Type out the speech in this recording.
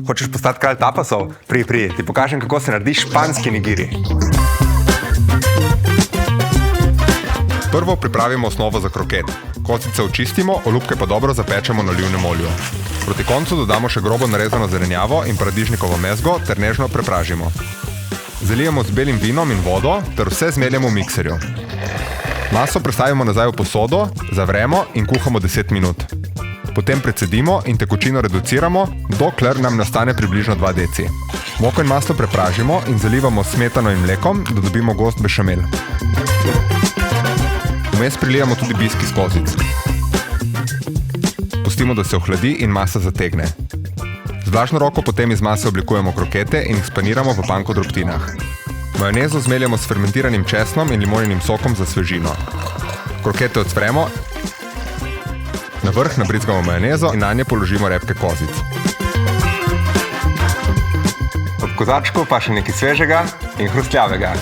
Hočeš postati kralj tapasov? Pri, ti pokažem, kako se naredi španski nigiri. Prvo pripravimo osnovo za kroket. Kocice očistimo, olupke pa dobro zapečemo na olivnem olju. Proti koncu dodamo še grobo narezano zelenjavo in paradižnikovo mezgo ter nežno prepražimo. Zalijemo z belim vinom in vodo ter vse zmeljemo v mikserju. Maso prestavimo nazaj v posodo, zavremo in kuhamo 10 minut. Potem precedimo in tekočino reduciramo, dokler nam nastane približno 2 deci. Moko in maslo prepražimo in zalivamo s smetano in mlekom, da dobimo gost bešamel. Vmes prilijemo tudi biski iz kozic. Pustimo, da se ohladi in masa zategne. Z vlažno roko potem iz mase oblikujemo krokete in jih spaniramo v panko drobtinah. Majonezo zmeljemo s fermentiranim česnom in limoninim sokom za svežino. Krokete ocvremo, na vrh nabrizgamo majonezo in nanje položimo repke kozic. Ob kozarčku pa še nekaj svežega in hrustljavega.